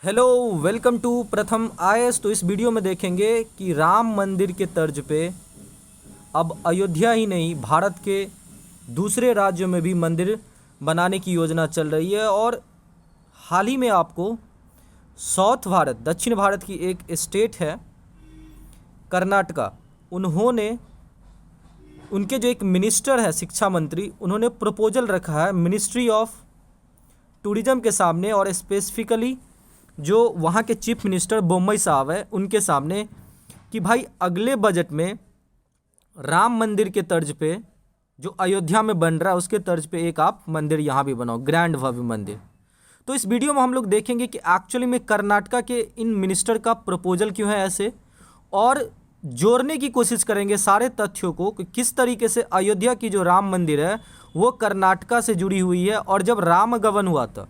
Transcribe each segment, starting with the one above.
Hello, welcome to प्रथम IAS. तो इस वीडियो में देखेंगे कि राम मंदिर के तर्ज पे अब अयोध्या ही नहीं, भारत के दूसरे राज्यों में भी मंदिर बनाने की योजना चल रही है। और हाल ही में आपको साउथ भारत, दक्षिण भारत की एक स्टेट है कर्नाटका, उन्होंने उनके जो एक मिनिस्टर है, शिक्षा मंत्री, उन्होंने प्रपोजल रखा है मिनिस्ट्री ऑफ टूरिज्म के सामने और स्पेसिफिकली जो वहाँ के चीफ मिनिस्टर बोम्मई साहब है उनके सामने कि भाई अगले बजट में राम मंदिर के तर्ज पे जो अयोध्या में बन रहा है उसके तर्ज पे एक आप मंदिर यहाँ भी बनाओ, ग्रैंड भव्य मंदिर। तो इस वीडियो में हम लोग देखेंगे कि एक्चुअली में कर्नाटका के इन मिनिस्टर का प्रपोजल क्यों है ऐसे, और जोड़ने की कोशिश करेंगे सारे तथ्यों को कि किस तरीके से अयोध्या की जो राम मंदिर है वो कर्नाटका से जुड़ी हुई है। और जब राम गवन हुआ था,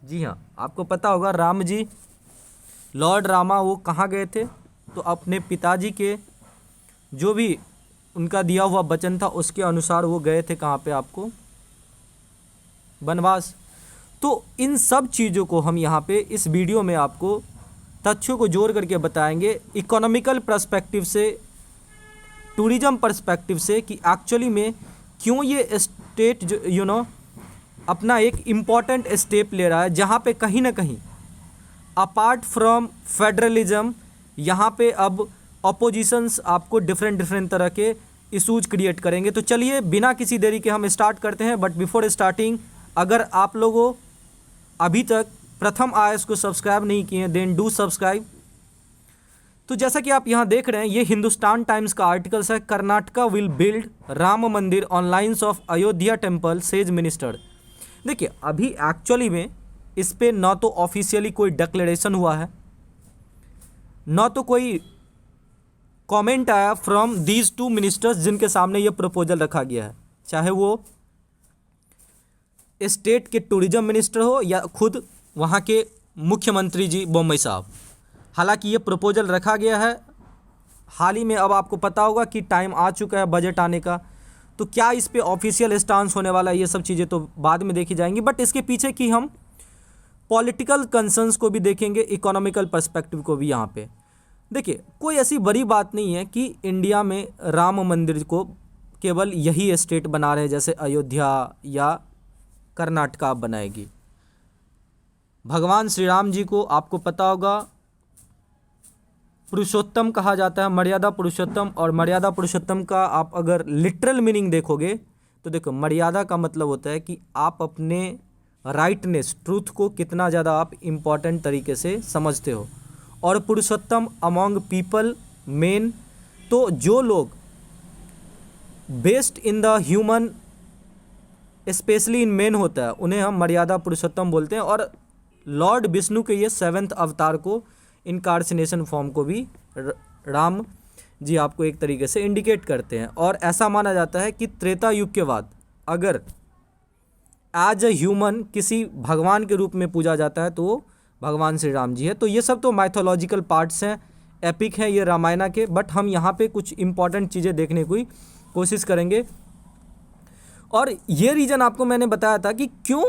जी हाँ, आपको पता होगा राम जी, लॉर्ड रामा, वो कहाँ गए थे? तो अपने पिताजी के जो भी उनका दिया हुआ वचन था उसके अनुसार वो गए थे कहाँ पे? आपको वनवास। तो इन सब चीज़ों को हम यहाँ पे इस वीडियो में आपको तथ्यों को जोड़ करके बताएंगे, इकोनॉमिकल पर्सपेक्टिव से, टूरिज्म पर्सपेक्टिव से, कि एक्चुअली में क्यों ये स्टेट जो अपना एक इम्पॉर्टेंट स्टेप ले रहा है, जहाँ पे कहीं ना कहीं अपार्ट फ्रॉम फेडरलिज्म यहाँ पे अब अपोजिशंस आपको डिफरेंट तरह के इशूज क्रिएट करेंगे। तो चलिए बिना किसी देरी के हम स्टार्ट करते हैं। बट बिफोर स्टार्टिंग, अगर आप लोगों अभी तक प्रथम आईएएस को सब्सक्राइब नहीं किए हैं देन डू सब्सक्राइब। तो जैसा कि आप यहाँ देख रहे हैं, ये हिंदुस्तान टाइम्स का आर्टिकल्स है, कर्नाटका विल बिल्ड राम मंदिर on lines of Ayodhya temple says minister. देखिए, अभी एक्चुअली में इस पे ना तो ऑफिशियली कोई डिक्लेरेशन हुआ है, ना तो कोई कमेंट आया फ्रॉम दीज टू मिनिस्टर्स जिनके सामने ये प्रपोजल रखा गया है, चाहे वो स्टेट के टूरिज्म मिनिस्टर हो या खुद वहाँ के मुख्यमंत्री जी बोम्मई साहब। हालांकि ये प्रपोजल रखा गया है हाल ही में। अब आपको पता होगा कि टाइम आ चुका है बजट आने का, तो क्या इस पे ऑफिशियल स्टांस होने वाला है, ये सब चीज़ें तो बाद में देखी जाएंगी। बट इसके पीछे की हम पॉलिटिकल कंसर्न्स को भी देखेंगे, इकोनॉमिकल पर्सपेक्टिव को भी। यहाँ पे देखिए, कोई ऐसी बड़ी बात नहीं है कि इंडिया में राम मंदिर को केवल यही स्टेट बना रहे हैं, जैसे अयोध्या या कर्नाटका बनाएगी। भगवान श्री राम जी को आपको पता होगा पुरुषोत्तम कहा जाता है, मर्यादा पुरुषोत्तम। और मर्यादा पुरुषोत्तम का आप अगर लिटरल मीनिंग देखोगे तो देखो, मर्यादा का मतलब होता है कि आप अपने राइटनेस, ट्रूथ को कितना ज़्यादा आप इम्पॉर्टेंट तरीके से समझते हो। और पुरुषोत्तम अमॉन्ग पीपल, मेन, तो जो लोग based in the human, specially in main होता है, उन्हें हम मर्यादा पुरुषोत्तम बोलते हैं। और लॉर्ड विष्णु के ये 7वें अवतार को, इनकार्सिनेशन फॉर्म को भी राम जी आपको एक तरीके से इंडिकेट करते हैं। और ऐसा माना जाता है कि त्रेता युग के बाद अगर एज अ ह्यूमन किसी भगवान के रूप में पूजा जाता है तो वो भगवान श्री राम जी है। तो ये सब तो माइथोलॉजिकल पार्ट्स हैं, एपिक हैं ये रामायण के। बट हम यहाँ पे कुछ इंपॉर्टेंट चीज़ें देखने की कोशिश करेंगे। और ये रीज़न आपको मैंने बताया था कि क्यों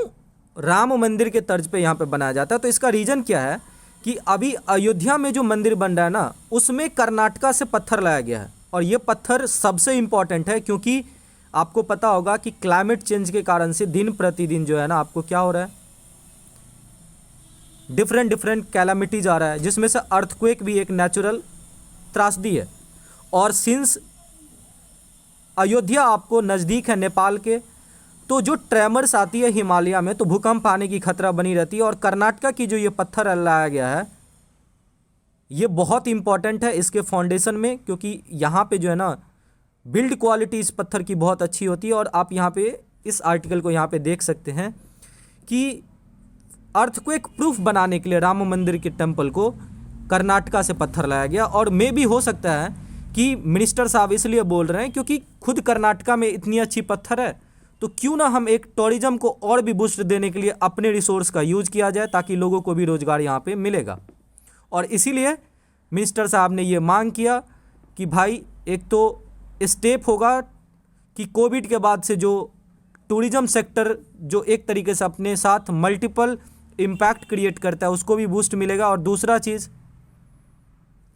राम मंदिर के तर्ज पे यहाँ पे बनाया जाता है। तो इसका रीज़न क्या है कि अभी अयोध्या में जो मंदिर बन रहा है ना, उसमें कर्नाटका से पत्थर लाया गया है। और ये पत्थर सबसे इम्पॉर्टेंट है क्योंकि आपको पता होगा कि क्लाइमेट चेंज के कारण से दिन प्रतिदिन जो है ना, आपको क्या हो रहा है, डिफरेंट कैलामिटीज आ रहा है, जिसमें से अर्थक्वेक भी एक नेचुरल त्रासदी है। और सिंस अयोध्या आपको नज़दीक है नेपाल के, तो जो ट्रेमर्स आती है हिमालय में, तो भूकंप आने की खतरा बनी रहती है। और कर्नाटका की जो ये पत्थर लाया गया है ये बहुत इंपॉर्टेंट है इसके फाउंडेशन में, क्योंकि यहाँ पे जो है ना बिल्ड क्वालिटी इस पत्थर की बहुत अच्छी होती है। और आप यहाँ पे इस आर्टिकल को यहाँ पे देख सकते हैं कि अर्थक्वेक प्रूफ बनाने के लिए राम मंदिर के टेम्पल को कर्नाटका से पत्थर लाया गया। और मे भी हो सकता है कि मिनिस्टर साहब इसलिए बोल रहे हैं क्योंकि खुद कर्नाटका में इतनी अच्छी पत्थर है, तो क्यों ना हम एक टूरिज्म को और भी बूस्ट देने के लिए अपने रिसोर्स का यूज किया जाए, ताकि लोगों को भी रोज़गार यहाँ पे मिलेगा। और इसीलिए मिनिस्टर साहब ने ये मांग किया कि भाई एक तो स्टेप होगा कि कोविड के बाद से जो टूरिज्म सेक्टर जो एक तरीके से अपने साथ मल्टीपल इम्पैक्ट क्रिएट करता है उसको भी बूस्ट मिलेगा। और दूसरा चीज़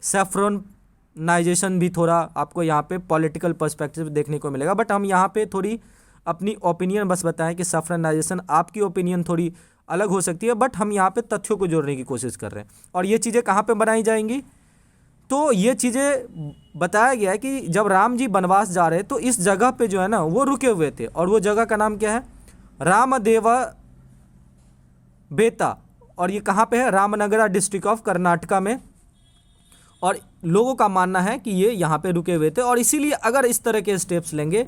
सैफ्रनाइजेशन भी थोड़ा आपको यहाँ पे पॉलिटिकल पर्सपेक्टिव देखने को मिलेगा। बट हम यहाँ पे थोड़ी अपनी ओपिनियन बस बताएं कि सैफ्रनाइजेशन, आपकी ओपिनियन थोड़ी अलग हो सकती है, बट हम यहाँ पे तथ्यों को जोड़ने की कोशिश कर रहे हैं। और ये चीज़ें कहाँ पे बनाई जाएंगी, तो ये चीज़ें बताया गया है कि जब राम जी वनवास जा रहे तो इस जगह पे जो है ना वो रुके हुए थे, और वो जगह का नाम क्या है, रामदेवा बेता। और ये कहाँ पे है, रामनगरा डिस्ट्रिक्ट ऑफ कर्नाटका में। और लोगों का मानना है कि ये यहाँ पे रुके हुए थे, और इसीलिए अगर इस तरह के स्टेप्स लेंगे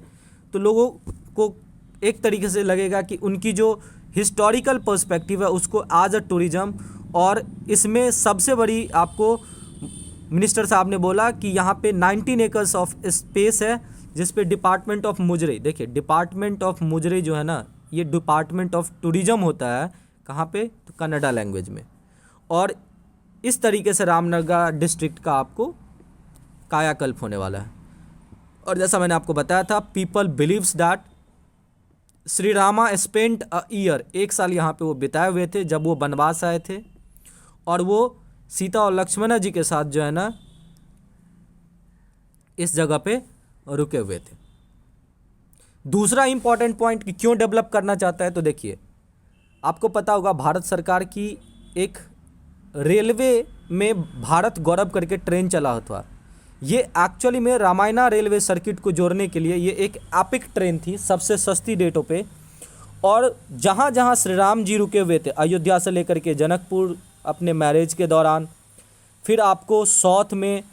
तो लोगों को एक तरीके से लगेगा कि उनकी जो हिस्टोरिकल पर्सपेक्टिव है उसको आज अ टूरिज्म। और इसमें सबसे बड़ी आपको मिनिस्टर साहब ने बोला कि यहाँ पे 19 एकर्स ऑफ स्पेस है जिस पे डिपार्टमेंट ऑफ मुजरे, देखिए डिपार्टमेंट ऑफ मुजरे जो है ना ये डिपार्टमेंट ऑफ टूरिज्म होता है, कहाँ पे, तो कन्नड़ा लैंग्वेज में। और इस तरीके से रामनगर डिस्ट्रिक्ट का आपको कायाकल्प होने वाला है। और जैसा मैंने आपको बताया था, people believes that Shri Rama spent a year, 1 साल यहाँ पे वो बिताए हुए थे जब वो वनवास आए थे, और वो सीता और लक्ष्मण जी के साथ जो है ना इस जगह पे रुके हुए थे। दूसरा इंपॉर्टेंट पॉइंट कि क्यों डेवलप करना चाहता है, तो देखिए आपको पता होगा भारत सरकार की एक रेलवे में भारत गौरव करके ट्रेन चला हुआ, ये एक्चुअली में रामायणा रेलवे सर्किट को जोड़ने के लिए ये एक एपिक ट्रेन थी सबसे सस्ती डेटों पे। और जहाँ जहाँ श्री राम जी रुके हुए थे, अयोध्या से लेकर के जनकपुर अपने मैरिज के दौरान, फिर आपको साउथ में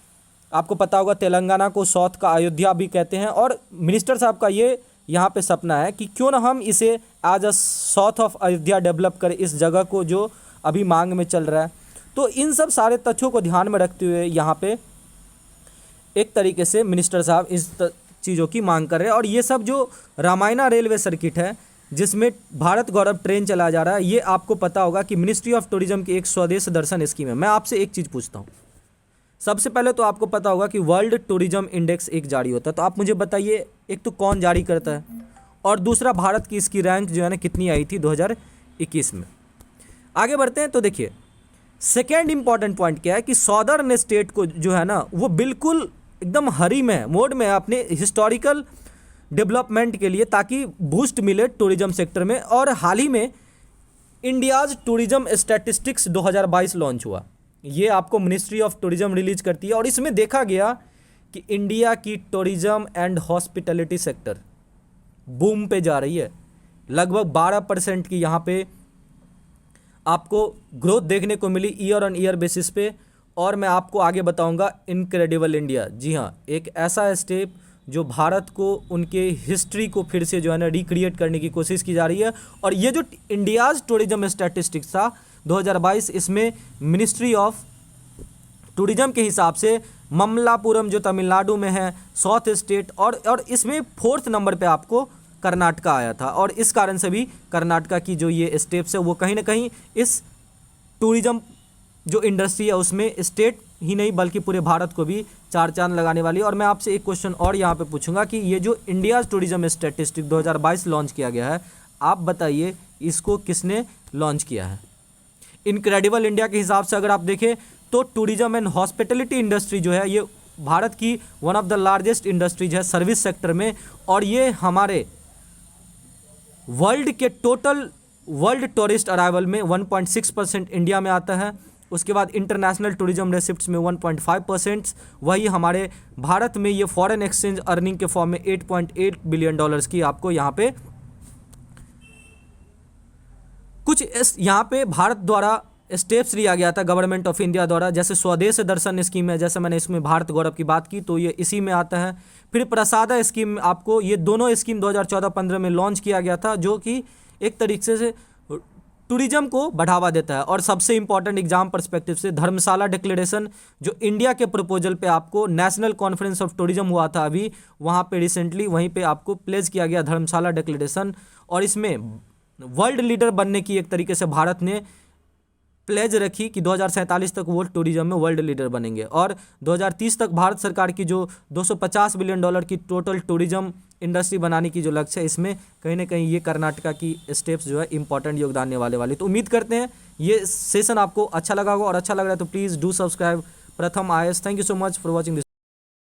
आपको पता होगा तेलंगाना को साउथ का अयोध्या भी कहते हैं। और मिनिस्टर साहब का ये यहाँ पे सपना है कि क्यों ना हम इसे as a south of Ayodhya develop करें, इस जगह को जो अभी मांग में चल रहा है। तो इन सब सारे तथ्यों को ध्यान में रखते हुए यहाँ पे एक तरीके से मिनिस्टर साहब इस चीज़ों की मांग कर रहे हैं। और ये सब जो रामायणा रेलवे सर्किट है जिसमें भारत गौरव ट्रेन चला जा रहा है, ये आपको पता होगा कि मिनिस्ट्री ऑफ टूरिज्म की एक स्वदेश दर्शन स्कीम है। मैं आपसे एक चीज़ पूछता हूँ, सबसे पहले तो आपको पता होगा कि वर्ल्ड टूरिज्म इंडेक्स एक जारी होता है, तो आप मुझे बताइए एक तो कौन जारी करता है, और दूसरा भारत की इसकी रैंक जो है ना कितनी आई थी 2021 में। आगे बढ़ते हैं तो देखिए सेकेंड इंपॉर्टेंट पॉइंट क्या है कि सॉदर्न स्टेट को जो है ना वो बिल्कुल एकदम हरी में मोड में है अपने हिस्टोरिकल डेवलपमेंट के लिए, ताकि बूस्ट मिले टूरिज्म सेक्टर में। और हाल ही में इंडियाज टूरिज्म स्टैटिस्टिक्स 2022 लॉन्च हुआ, ये आपको मिनिस्ट्री ऑफ टूरिज्म रिलीज करती है। और इसमें देखा गया कि इंडिया की tourism and hospitality sector boom पे जा रही है, लगभग 12% की यहाँ पे आपको ग्रोथ देखने को मिली ईयर ऑन ईयर बेसिस पे। और मैं आपको आगे बताऊंगा इनक्रेडिबल इंडिया, जी हाँ, एक ऐसा स्टेप जो भारत को उनके हिस्ट्री को फिर से जो है ना रिक्रिएट करने की कोशिश की जा रही है। और ये जो इंडियाज़ टूरिज्म स्टैटिस्टिक्स था 2022, इसमें मिनिस्ट्री ऑफ टूरिज्म के हिसाब से ममलापुरम जो तमिलनाडु में है, साउथ स्टेट, और इसमें 4th नंबर पे आपको कर्नाटका आया था। और इस कारण से भी कर्नाटका की जो ये स्टेप्स है वो कहीं ना कहीं इस टूरिज्म जो इंडस्ट्री है उसमें स्टेट ही नहीं बल्कि पूरे भारत को भी 4 चांद लगाने वाली है। और मैं आपसे एक क्वेश्चन और यहाँ पे पूछूंगा कि ये जो इंडिया टूरिज्म स्टैटिस्टिक 2022 लॉन्च किया गया है, आप बताइए इसको किसने लॉन्च किया है। इनक्रेडिबल इंडिया के हिसाब से अगर आप देखें तो टूरिज्म एंड हॉस्पिटैलिटी इंडस्ट्री जो है ये भारत की one of the largest industries है सर्विस सेक्टर में। और ये हमारे वर्ल्ड के टोटल वर्ल्ड टूरिस्ट अराइवल में 1.6% इंडिया में आता है। उसके बाद इंटरनेशनल टूरिज्म रेसिप्ट्स में 1.5%, वही हमारे भारत में ये फॉरेन एक्सचेंज अर्निंग के फॉर्म में $8.8 बिलियन की आपको यहाँ पे कुछ यहाँ पे भारत द्वारा स्टेप्स लिया गया था गवर्नमेंट ऑफ इंडिया द्वारा, जैसे स्वदेश दर्शन स्कीम है, जैसे मैंने इसमें भारत गौरव की बात की तो ये इसी में आता है। फिर प्रसादा स्कीम, आपको ये दोनों स्कीम 2014-15 में लॉन्च किया गया था, जो कि एक तरीके से टूरिज्म को बढ़ावा देता है। और सबसे इंपॉर्टेंट एग्जाम पर्सपेक्टिव से धर्मशाला डिक्लेरेशन, जो इंडिया के प्रपोजल पे आपको नेशनल कॉन्फ्रेंस ऑफ टूरिज्म हुआ था अभी, वहाँ पे रिसेंटली वहीं पे आपको प्लेज किया गया धर्मशाला डिक्लेरेशन। और इसमें वर्ल्ड लीडर बनने की एक तरीके से भारत ने प्लेज रखी कि 2047 तक वो टूरिज्म में वर्ल्ड लीडर बनेंगे। और 2030 तक भारत सरकार की जो $250 बिलियन की टोटल टूरिज्म इंडस्ट्री बनाने की जो लक्ष्य है, इसमें कहीं ना कहीं ये कर्नाटका की स्टेप्स जो है इंपॉर्टेंट योगदान देने वाले। तो उम्मीद करते हैं ये सेशन आपको अच्छा लगा होगा और अच्छा लग रहा है तो प्लीज़ डू सब्सक्राइब प्रथम IAS। Thank you so much for watching this.